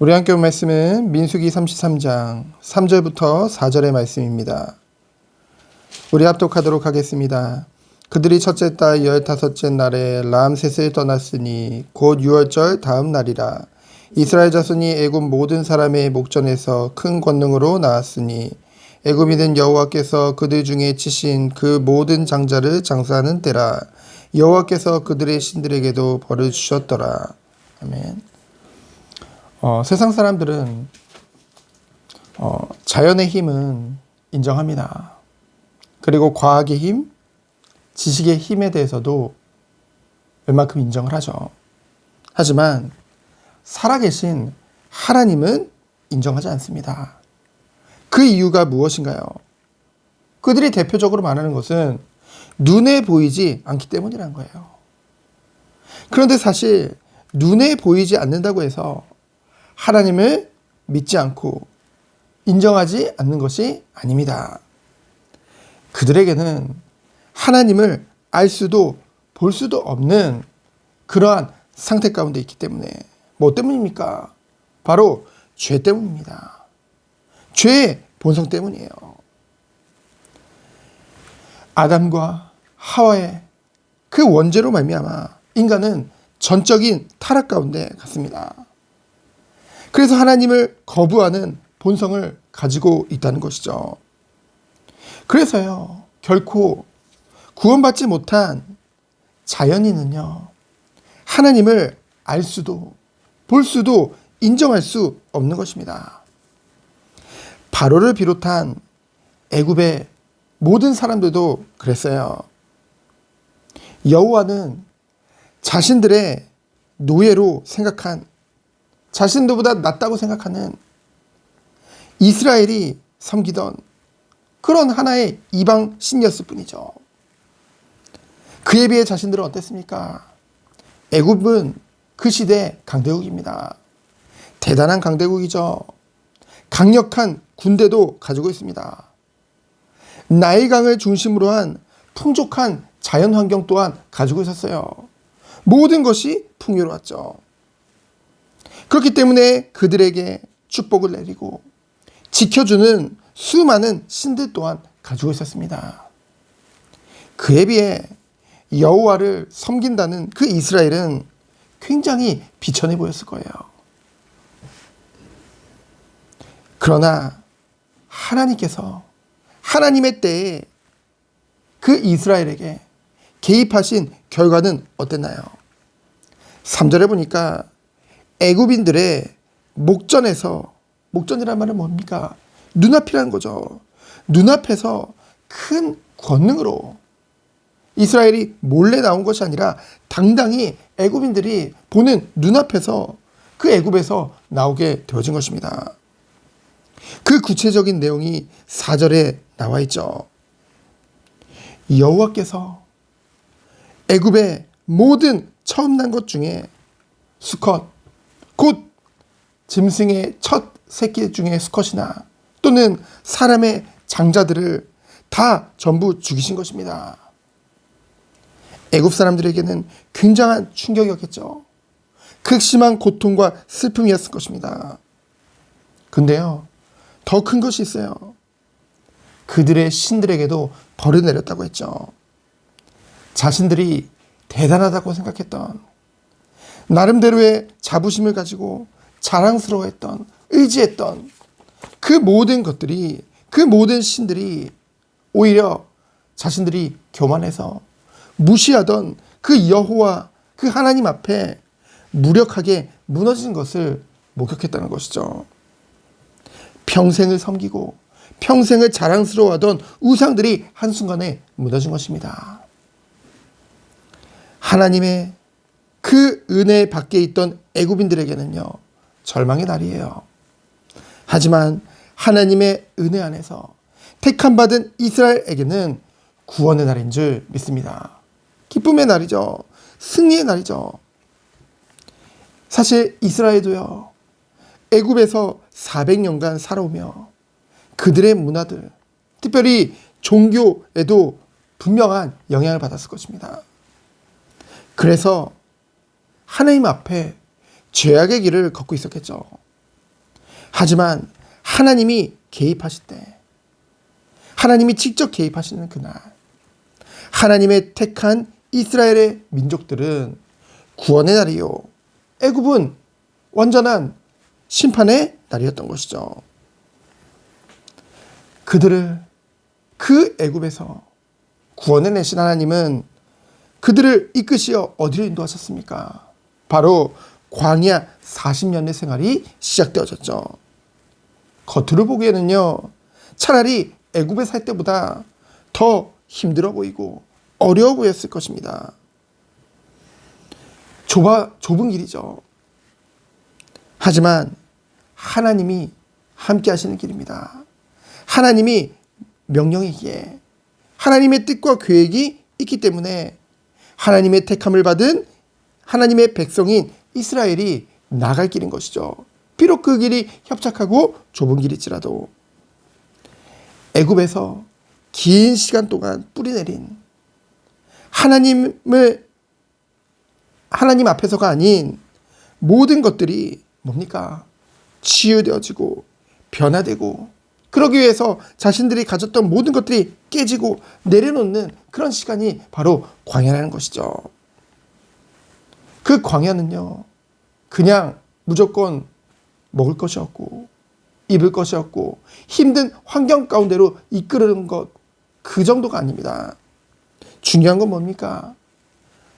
우리 함께 본 말씀은 민수기 33장 3절부터 4절의 말씀입니다. 우리 합독하도록 하겠습니다. 그들이 첫째 달 15째 날에 람셋을 떠났으니 곧 6월절 다음 날이라. 이스라엘 자손이 애굽 모든 사람의 목전에서 큰 권능으로 나왔으니 애굽인은 여호와께서 그들 중에 치신 그 모든 장자를 장사하는 때라. 여호와께서 그들의 신들에게도 벌을 주셨더라. 아멘. 세상 사람들은 자연의 힘은 인정합니다. 그리고 과학의 힘, 지식의 힘에 대해서도 웬만큼 인정을 하죠. 하지만 살아계신 하나님은 인정하지 않습니다. 그 이유가 무엇인가요? 그들이 대표적으로 말하는 것은 눈에 보이지 않기 때문이라는 거예요. 그런데 사실 눈에 보이지 않는다고 해서 하나님을 믿지 않고 인정하지 않는 것이 아닙니다. 그들에게는 하나님을 알 수도 볼 수도 없는 그러한 상태 가운데 있기 때문에 뭐 때문입니까? 바로 죄 때문입니다. 죄의 본성 때문이에요. 아담과 하와의 그 원죄로 말미암아 인간은 전적인 타락 가운데 갔습니다. 그래서 하나님을 거부하는 본성을 가지고 있다는 것이죠. 그래서요, 결코 구원받지 못한 자연인은요, 하나님을 알 수도 볼 수도 인정할 수 없는 것입니다. 바로를 비롯한 애굽의 모든 사람들도 그랬어요. 여호와는 자신들의 노예로 생각한, 자신들보다 낫다고 생각하는 이스라엘이 섬기던 그런 하나의 이방 신이었을 뿐이죠. 그에 비해 자신들은 어땠습니까? 애굽은 그 시대 강대국입니다. 대단한 강대국이죠. 강력한 군대도 가지고 있습니다. 나일강을 중심으로 한 풍족한 자연 환경 또한 가지고 있었어요. 모든 것이 풍요로웠죠. 그렇기 때문에 그들에게 축복을 내리고 지켜주는 수많은 신들 또한 가지고 있었습니다. 그에 비해 여호와를 섬긴다는 그 이스라엘은 굉장히 비천해 보였을 거예요. 그러나 하나님께서 하나님의 때에 그 이스라엘에게 개입하신 결과는 어땠나요? 3절에 보니까 애굽인들의 목전에서, 목전이란 말은 뭡니까? 눈앞이라는 거죠. 눈앞에서 큰 권능으로 이스라엘이 몰래 나온 것이 아니라 당당히 애굽인들이 보는 눈앞에서 그 애굽에서 나오게 되어진 것입니다. 그 구체적인 내용이 4절에 나와 있죠. 여호와께서 애굽의 모든 처음 난 것 중에 수컷, 곧 짐승의 첫 새끼 중에 수컷이나 또는 사람의 장자들을 다 전부 죽이신 것입니다. 애굽 사람들에게는 굉장한 충격이었겠죠. 극심한 고통과 슬픔이었을 것입니다. 근데요, 더 큰 것이 있어요. 그들의 신들에게도 벌을 내렸다고 했죠. 자신들이 대단하다고 생각했던, 나름대로의 자부심을 가지고 자랑스러워했던, 의지했던 그 모든 것들이, 그 모든 신들이 오히려 자신들이 교만해서 무시하던 그 여호와, 그 하나님 앞에 무력하게 무너진 것을 목격했다는 것이죠. 평생을 섬기고 평생을 자랑스러워하던 우상들이 한순간에 무너진 것입니다. 하나님의 그 은혜 밖에 있던 애굽인들에게는요, 절망의 날이에요. 하지만 하나님의 은혜 안에서 택함 받은 이스라엘에게는 구원의 날인 줄 믿습니다. 기쁨의 날이죠. 승리의 날이죠. 사실 이스라엘도요, 애굽에서 400년간 살아오며 그들의 문화들, 특별히 종교에도 분명한 영향을 받았을 것입니다. 그래서 하나님 앞에 죄악의 길을 걷고 있었겠죠. 하지만 하나님이 개입하실 때, 하나님이 직접 개입하시는 그날, 하나님의 택한 이스라엘의 민족들은 구원의 날이요, 애굽은 완전한 심판의 날이었던 것이죠. 그들을 그 애굽에서 구원해내신 하나님은 그들을 이끄시어 어디로 인도하셨습니까? 바로 광야 40년의 생활이 시작되어졌죠. 겉으로 보기에는요, 차라리 애굽에 살 때보다 더 힘들어 보이고 어려워 보였을 것입니다. 좁은 길이죠. 하지만 하나님이 함께 하시는 길입니다. 하나님이 명령이기에 하나님의 뜻과 계획이 있기 때문에 하나님의 택함을 받은 하나님의 백성인 이스라엘이 나갈 길인 것이죠. 비록 그 길이 협착하고 좁은 길일지라도 애굽에서 긴 시간 동안 뿌리내린 하나님 앞에서가 아닌 모든 것들이 뭡니까? 치유되어지고 변화되고, 그러기 위해서 자신들이 가졌던 모든 것들이 깨지고 내려놓는 그런 시간이 바로 광야라는 것이죠. 그 광야는요, 그냥 무조건 먹을 것이 없고 입을 것이 없고 힘든 환경 가운데로 이끌는 것, 그 정도가 아닙니다. 중요한 건 뭡니까?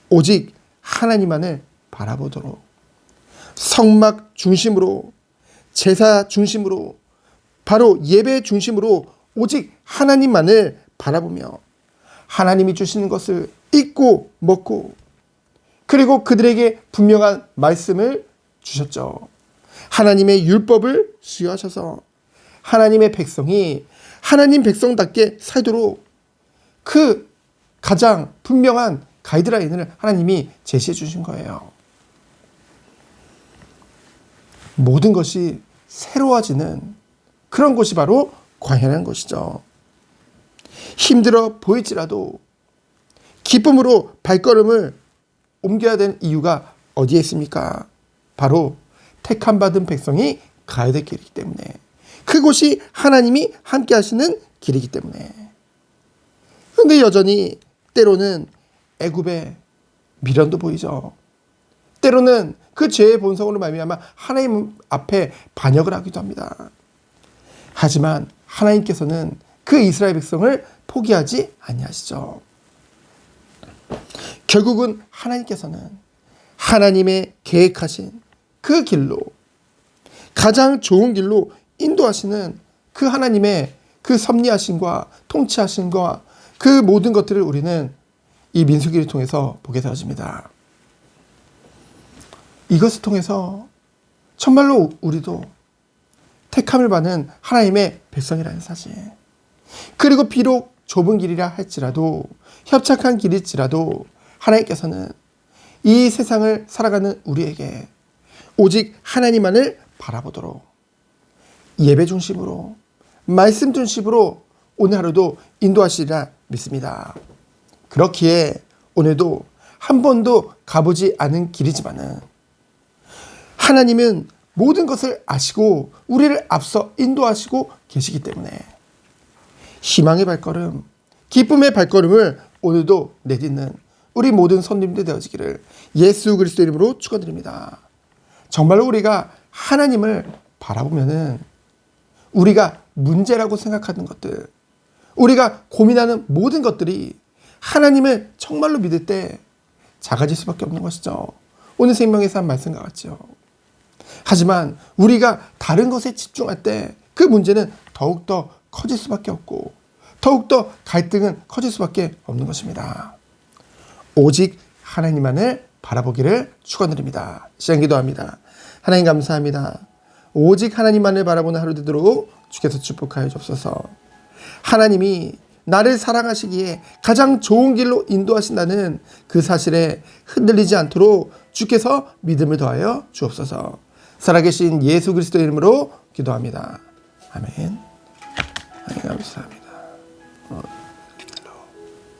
오직 하나님만을 바라보도록 성막 중심으로, 제사 중심으로, 바로 예배 중심으로 오직 하나님만을 바라보며 하나님이 주시는 것을 잊고 먹고, 그리고 그들에게 분명한 말씀을 주셨죠. 하나님의 율법을 수여하셔서 하나님의 백성이 하나님 백성답게 살도록 그 가장 분명한 가이드라인을 하나님이 제시해 주신 거예요. 모든 것이 새로워지는 그런 곳이 바로 광야라는 것이죠. 힘들어 보일지라도 기쁨으로 발걸음을 옮겨야 되는 이유가 어디에 있습니까? 바로 택함 받은 백성이 가야 될 길이기 때문에, 그곳이 하나님이 함께 하시는 길이기 때문에. 그런데 여전히 때로는 애굽의 미련도 보이죠. 때로는 그 죄의 본성으로 말미암아 하나님 앞에 반역을 하기도 합니다. 하지만 하나님께서는 그 이스라엘 백성을 포기하지 아니하시죠. 결국은 하나님께서는 하나님의 계획하신 그 길로, 가장 좋은 길로 인도하시는 그 하나님의 그 섭리하심과 통치하심과 그 모든 것들을 우리는 이 민수기를 통해서 보게 되어집니다. 이것을 통해서 정말로 우리도 택함을 받는 하나님의 백성이라는 사실, 그리고 비록 좁은 길이라 할지라도, 협착한 길일지라도 하나님께서는 이 세상을 살아가는 우리에게 오직 하나님만을 바라보도록 예배 중심으로, 말씀 중심으로 오늘 하루도 인도하시리라 믿습니다. 그렇기에 오늘도 한 번도 가보지 않은 길이지만은 하나님은 모든 것을 아시고 우리를 앞서 인도하시고 계시기 때문에 희망의 발걸음, 기쁨의 발걸음을 오늘도 내딛는 우리 모든 손님들 되어지기를 예수 그리스도 이름으로 축원드립니다. 정말로 우리가 하나님을 바라보면은 우리가 문제라고 생각하는 것들, 우리가 고민하는 모든 것들이 하나님을 정말로 믿을 때 작아질 수밖에 없는 것이죠. 오늘 생명에서 한 말씀과 같죠. 하지만 우리가 다른 것에 집중할 때 그 문제는 더욱더 커질 수밖에 없고 더욱더 갈등은 커질 수밖에 없는 것입니다. 오직 하나님만을 바라보기를 축원드립니다. 시간 기도합니다. 하나님 감사합니다. 오직 하나님만을 바라보는 하루 되도록 주께서 축복하여 주옵소서. 하나님이 나를 사랑하시기에 가장 좋은 길로 인도하신다는 그 사실에 흔들리지 않도록 주께서 믿음을 더하여 주옵소서. 살아계신 예수 그리스도 이름으로 기도합니다. 아멘. 하나님 감사합니다.